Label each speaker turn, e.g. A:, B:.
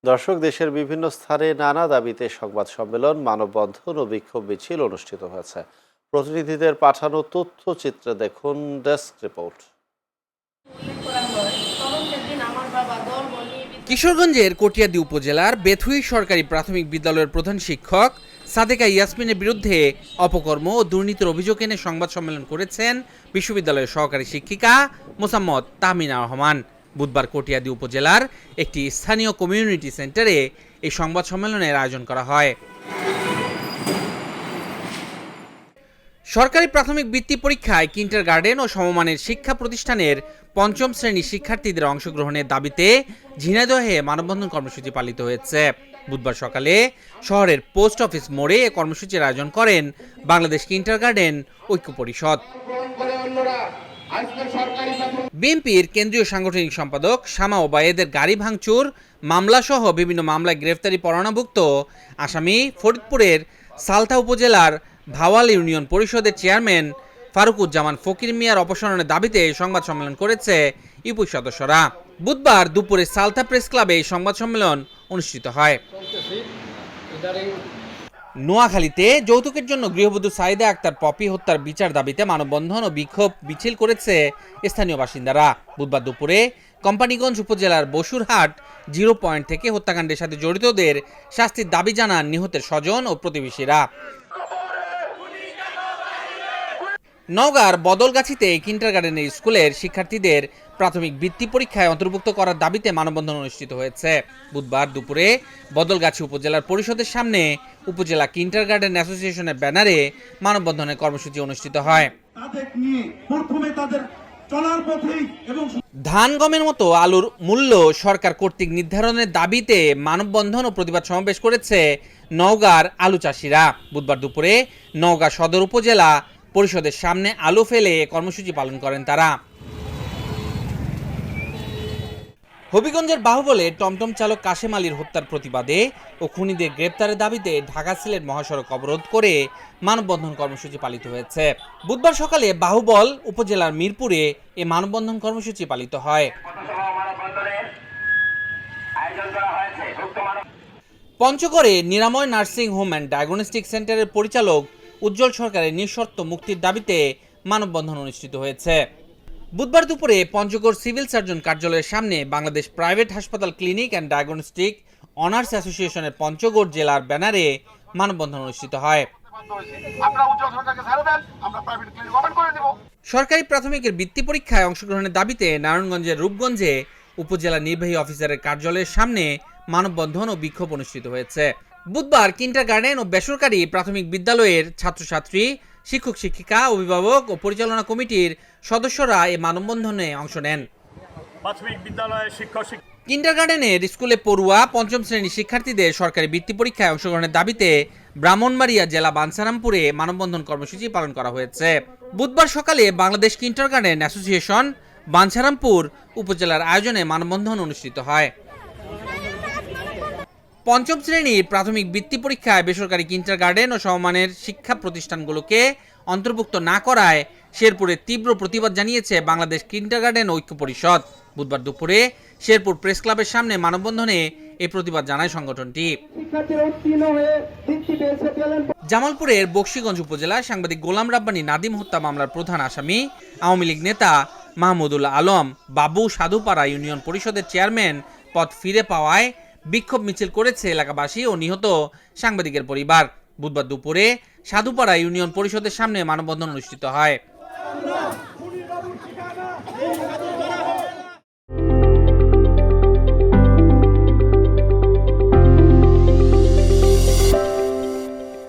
A: দর্শক, দেশের বিভিন্ন স্থানে নানা দাবিতে সংবাদ সম্মেলন, মানববন্ধন ও বিক্ষোভ মিছিল অনুষ্ঠিত হয়েছে। প্রতিনিধিদের পাঠানো তথ্যচিত্রে দেখুন ডেস্ক রিপোর্ট।
B: কিশোরগঞ্জের কটিয়াদী উপজেলার বেথুই সরকারি প্রাথমিক বিদ্যালয়ের প্রধান শিক্ষক সাদেকা ইয়াসমিনের বিরুদ্ধে অপকর্ম ও দুর্নীতির অভিযোগ এনে সংবাদ সম্মেলন করেছেন বিশ্ববিদ্যালয়ের সহকারী শিক্ষিকা মোসাম্মদ তাহমিনা রহমান। বুধবার কটিয়াদী উপজেলার একটি স্থানীয় কমিউনিটি সেন্টারে এই সংবাদ সম্মেলনের আয়োজন করা হয়। সরকারি প্রাথমিক বৃত্তি পরীক্ষায় কিন্ডারগার্টেন ও সমমানের শিক্ষা প্রতিষ্ঠানের পঞ্চম শ্রেণীর শিক্ষার্থীদের অংশগ্রহণের দাবিতে ঝিনাইদহে মানববন্ধন কর্মসূচি পালিত হয়েছে। বুধবার সকালে শহরের পোস্ট অফিস মোড়ে এ কর্মসূচির আয়োজন করেন বাংলাদেশ কিন্ডারগার্টেন ঐক্য পরিষদ। বিএনপির কেন্দ্রীয় সাংগঠনিক সম্পাদক শামা ওবায়েদের গাড়ি ভাঙচুর মামলাসহ বিভিন্ন মামলায় গ্রেফতারি পরোয়ানাভুক্ত আসামি ফরিদপুরের সালথা উপজেলার ভাওয়াল ইউনিয়ন পরিষদের চেয়ারম্যান ফারুকুজ্জামান ফকির মিয়ার অপসারণের দাবিতে সংবাদ সম্মেলন করেছে ইউপি সদস্যরা। বুধবার দুপুরে সালথা প্রেস ক্লাবে এই সংবাদ সম্মেলন অনুষ্ঠিত হয়। নোয়াখালীতে যৌতুকের জন্য গৃহবধূ সাইদা আক্তার পপি হত্যার বিচার দাবিতে মানববন্ধন ও বিক্ষোভ মিছিল করেছে স্থানীয় বাসিন্দারা। বুধবার দুপুরে কোম্পানীগঞ্জ উপজেলার বসুরহাট 0 পয়েন্ট থেকে হত্যাকাণ্ডের সাথে জড়িতদের শাস্তির দাবি জানান নিহতের স্বজন ও প্রতিবেশীরা। নওগাঁর বদলগাছিতে কিন্ডারগার্টেনের স্কুলের শিক্ষার্থীদের প্রাথমিক বৃত্তি পরীক্ষায় অন্তর্ভুক্ত করার দাবিতে মানববন্ধন অনুষ্ঠিত হয়েছে। বুধবার দুপুরে বদলগাছি উপজেলার পরিষদের সামনে উপজেলা কিন্ডারগার্টেন অ্যাসোসিয়েশনের ব্যানারে মানববন্ধনের কর্মসূচি অনুষ্ঠিত হয়। ধান গমের মতো আলুর মূল্য সরকার কর্তৃক নির্ধারণের দাবিতে মানববন্ধন ও প্রতিবাদ সমাবেশ করেছে নওগাঁর আলু চাষিরা। বুধবার দুপুরে নওগাঁ সদর উপজেলা পরিষদের সামনে আলু ফেলে কর্মসূচি পালন করেন তারা। হবিগঞ্জের বাহুবলে টমটম চালক কাশেম আলীর হত্যার প্রতিবাদে ও খুনিদের গ্রেপ্তারের দাবিতে ঢাকা সিলেট মহাসড়ক অবরোধ করে মানববন্ধন কর্মসূচি পালিত হয়েছে। বুধবার সকালে বাহুবল উপজেলার মিরপুরে এ মানববন্ধন কর্মসূচি পালিত হয়। পঞ্চগড়ে নিরাময় নার্সিং হোম অ্যান্ড ডায়াগনস্টিক সেন্টারের পরিচালক উজ্জ্বল সরকারের নিঃশর্ত মুক্তির দাবিতে মানববন্ধন অনুষ্ঠিত হয়েছে। বুধবার দুপুরে পঞ্চগড় সিভিল সার্জন কার্যালয়ের সামনে বাংলাদেশ প্রাইভেট হাসপাতাল ক্লিনিক অ্যান্ড ডায়াগনস্টিক অনার্স অ্যাসোসিয়েশনের পঞ্চগড় জেলার ব্যানারে মানববন্ধন অনুষ্ঠিত হয়। সরকারি প্রাথমিকের বৃত্তি পরীক্ষায় অংশগ্রহণের দাবিতে নারায়ণগঞ্জের রূপগঞ্জে উপজেলা নির্বাহী অফিসারের কার্যালয়ের সামনে মানববন্ধন ও বিক্ষোভ অনুষ্ঠিত হয়েছে। বুধবার কিন্ডারগার্টেন ও বেসরকারি প্রাথমিক বিদ্যালয়ের ছাত্রছাত্রী, শিক্ষক শিক্ষিকা, অভিভাবক ও পরিচালনা কমিটির সদস্যরা এই মানববন্ধনে অংশ নেন। কিন্ডারগার্টেনের স্কুলে পড়ুয়া পঞ্চম শ্রেণীর শিক্ষার্থীদের সরকারি বৃত্তি পরীক্ষায় অংশগ্রহণের দাবিতে ব্রাহ্মণবাড়িয়া জেলা বাঞ্ছারামপুরে মানববন্ধন কর্মসূচি পালন করা হয়েছে। বুধবার সকালে বাংলাদেশ কিন্ডারগার্টেন অ্যাসোসিয়েশন বাঞ্ছারামপুর উপজেলার আয়োজনে মানববন্ধন অনুষ্ঠিত হয়। পঞ্চম শ্রেণীর প্রাথমিক বৃত্তি পরীক্ষায় বেসরকারি কিন্ডারগার্টেন ও সমমানের শিক্ষা প্রতিষ্ঠানগুলোকে অন্তর্ভুক্ত না করায় শেরপুরে তীব্র প্রতিবাদ জানিয়েছে বাংলাদেশ কিন্ডারগার্টেন ঐক্য পরিষদ। বুধবার দুপুরে শেরপুর প্রেস ক্লাবের সামনে মানববন্ধনে এই প্রতিবাদ জানায় সংগঠনটি। জামালপুরের বকশীগঞ্জ উপজেলায় সাংবাদিক গোলাম রাব্বানী নাদিম হত্যা মামলার প্রধান আসামি আওয়ামী লীগ নেতা মাহমুদুল আলম বাবু সাধুপাড়া ইউনিয়ন পরিষদের চেয়ারম্যান পদ ফিরে পাওয়ায় বিক্ষোভ মিছিল করেছে এলাকাবাসী ও নিহত সাংবাদিকের পরিবার। বুধবার দুপুরে সাধুপাড়া ইউনিয়ন পরিষদের সামনে মানববন্ধন অনুষ্ঠিত হয়।